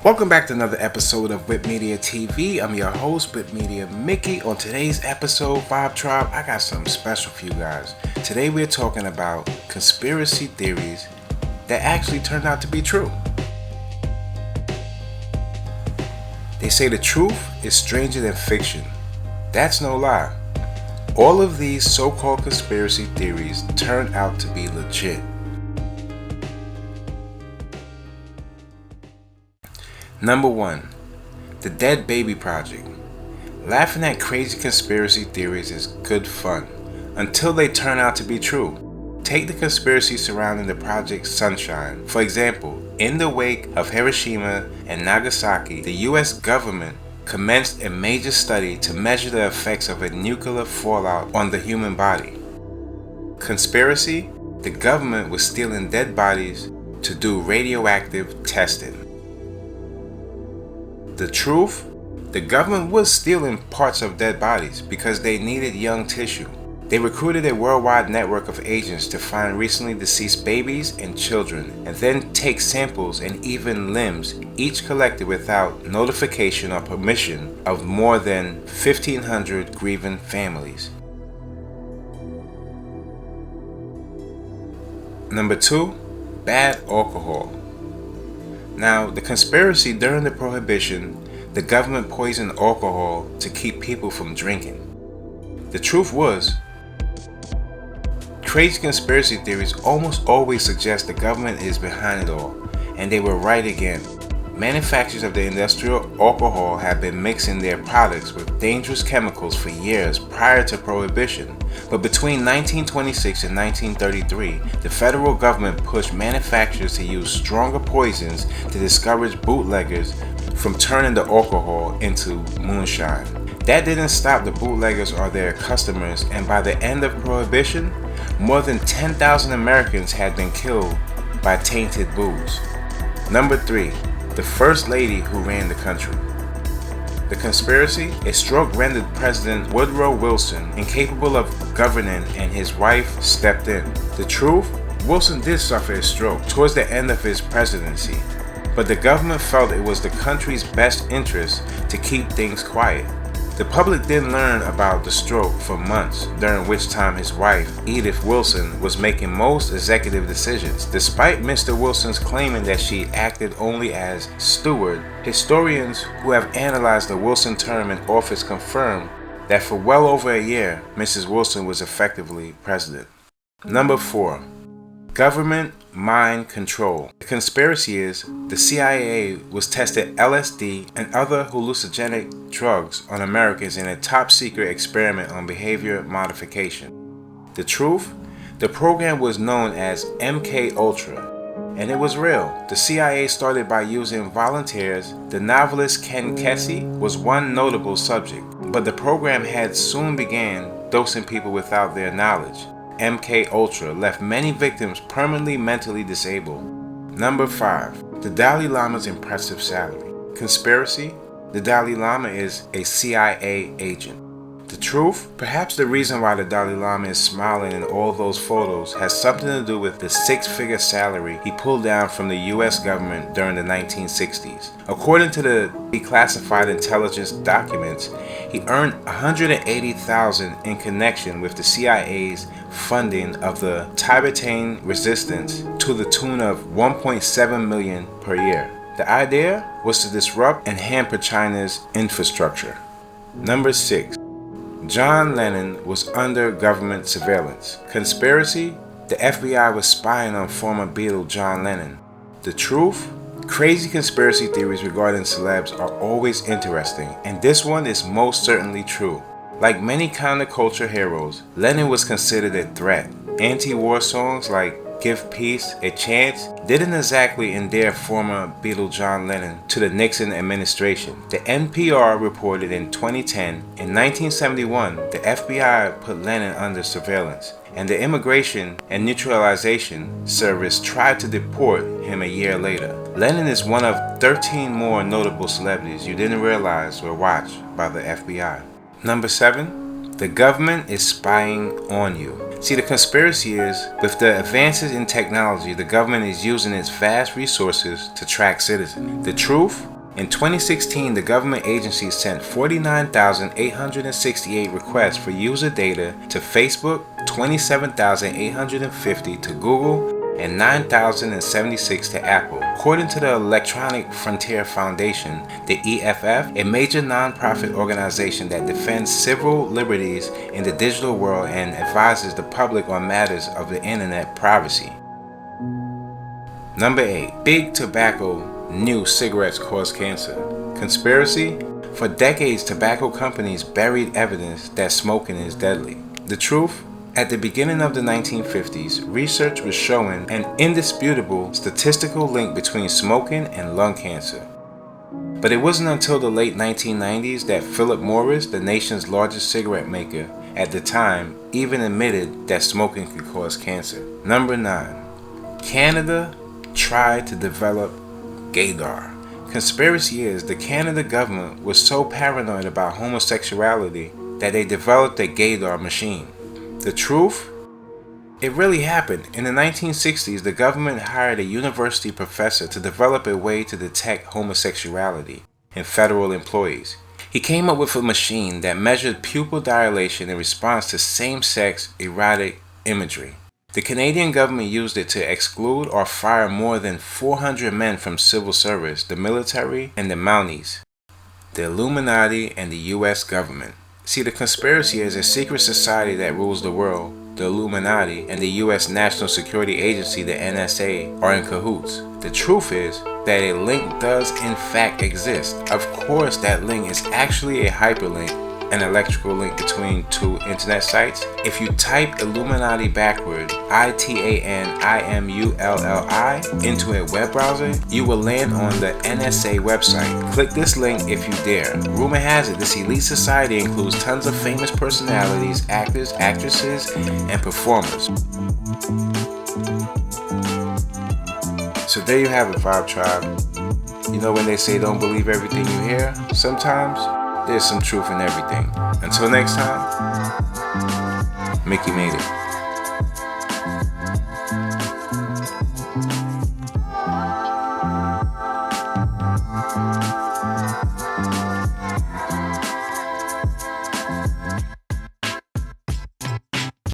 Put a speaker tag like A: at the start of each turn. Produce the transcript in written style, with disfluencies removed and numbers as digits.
A: Welcome back to another episode of Whip Media TV. I'm your host, Whip Media Mickey. On today's episode, Vibe Tribe, I got something special for you guys. Today we're talking about conspiracy theories that actually turned out to be true. They say the truth is stranger than fiction. That's no lie. All of these so-called conspiracy theories turned out to be legit. Number 1. The Dead Baby Project. Laughing at crazy conspiracy theories is good fun, until they turn out to be true. Take the conspiracy surrounding the Project Sunshine. For example, in the wake of Hiroshima and Nagasaki, the US government commenced a major study to measure the effects of a nuclear fallout on the human body. Conspiracy: the government was stealing dead bodies to do radioactive testing. The truth: the government was stealing parts of dead bodies because they needed young tissue. They recruited a worldwide network of agents to find recently deceased babies and children, and then take samples and even limbs, each collected without notification or permission of more than 1,500 grieving families. Number 2. Bad alcohol. Now, the conspiracy: during the Prohibition, the government poisoned alcohol to keep people from drinking. The truth was, crazy conspiracy theories almost always suggest the government is behind it all, and they were right again. Manufacturers of the industrial alcohol have been mixing their products with dangerous chemicals for years prior to Prohibition. But between 1926 and 1933, the federal government pushed manufacturers to use stronger poisons to discourage bootleggers from turning the alcohol into moonshine. That didn't stop the bootleggers or their customers, and by the end of Prohibition, more than 10,000 Americans had been killed by tainted booze. Number 3. The First Lady who ran the country. The conspiracy: a stroke rendered President Woodrow Wilson incapable of governing and his wife stepped in. The truth: Wilson did suffer a stroke towards the end of his presidency, but the government felt it was the country's best interest to keep things quiet. The public didn't learn about the stroke for months, during which time his wife, Edith Wilson, was making most executive decisions. Despite Mr. Wilson's claiming that she acted only as steward, historians who have analyzed the Wilson term in office confirm that for well over a year, Mrs. Wilson was effectively president. Number 4. Government mind control. The conspiracy is the CIA was testing LSD and other hallucinogenic drugs on Americans in a top secret experiment on behavior modification. The truth: the program was known as MK Ultra, and it was real. The CIA started by using volunteers. The novelist Ken Kesey was one notable subject, but the program had soon began dosing people without their knowledge. MK Ultra left many victims permanently mentally disabled. Number 5. The Dalai Lama's impressive salary. Conspiracy: the Dalai Lama is a CIA agent. The truth: perhaps the reason why the Dalai Lama is smiling in all those photos has something to do with the 6-figure salary he pulled down from the US government during the 1960s. According to the declassified intelligence documents, he earned $180,000 in connection with the CIA's funding of the Tibetan resistance to the tune of $1.7 million per year. The idea was to disrupt and hamper China's infrastructure. Number 6. John Lennon was under government surveillance. Conspiracy: the FBI was spying on former Beatle John Lennon. The truth: crazy conspiracy theories regarding celebs are always interesting, and this one is most certainly true. Like many counterculture heroes, Lennon was considered a threat. Anti-war songs like Give Peace a Chance didn't exactly endear former Beatle John Lennon to the Nixon administration. The NPR reported in 2010, in 1971, the FBI put Lennon under surveillance, and the Immigration and Naturalization Service tried to deport him a year later. Lennon is one of 13 more notable celebrities you didn't realize were watched by the FBI. Number 7. The government is spying on you. See, the conspiracy is, with the advances in technology, the government is using its vast resources to track citizens. The truth? In 2016, the government agency sent 49,868 requests for user data to Facebook, 27,850 to Google, and 9,076 to Apple. According to the Electronic Frontier Foundation, the EFF, a major nonprofit organization that defends civil liberties in the digital world and advises the public on matters of the internet privacy. Number 8. Big Tobacco knew cigarettes cause cancer. Conspiracy? For decades, tobacco companies buried evidence that smoking is deadly. The truth? At the beginning of the 1950s, research was showing an indisputable statistical link between smoking and lung cancer. But it wasn't until the late 1990s that Philip Morris, the nation's largest cigarette maker at the time, even admitted that smoking could cause cancer. Number 9. Canada tried to develop gaydar. Conspiracy is the Canada government was so paranoid about homosexuality that they developed a gaydar machine. The truth? It really happened. In the 1960s, the government hired a university professor to develop a way to detect homosexuality in federal employees. He came up with a machine that measured pupil dilation in response to same-sex erotic imagery. The Canadian government used it to exclude or fire more than 400 men from civil service, the military, and the Mounties, the Illuminati, and the U.S. government. See, the conspiracy is a secret society that rules the world. The Illuminati and the U.S. National Security Agency, the NSA, are in cahoots. The truth is that a link does in fact exist. Of course, that link is actually a hyperlink, an electrical link between two internet sites. If you type Illuminati backward, ITANIMULLI, into a web browser, you will land on the NSA website. Click this link if you dare. Rumor has it this elite society includes tons of famous personalities, actors, actresses, and performers. So there you have it, Vibe Tribe. You know when they say don't believe everything you hear? Sometimes there's some truth in everything. Until next time, Mickey made it.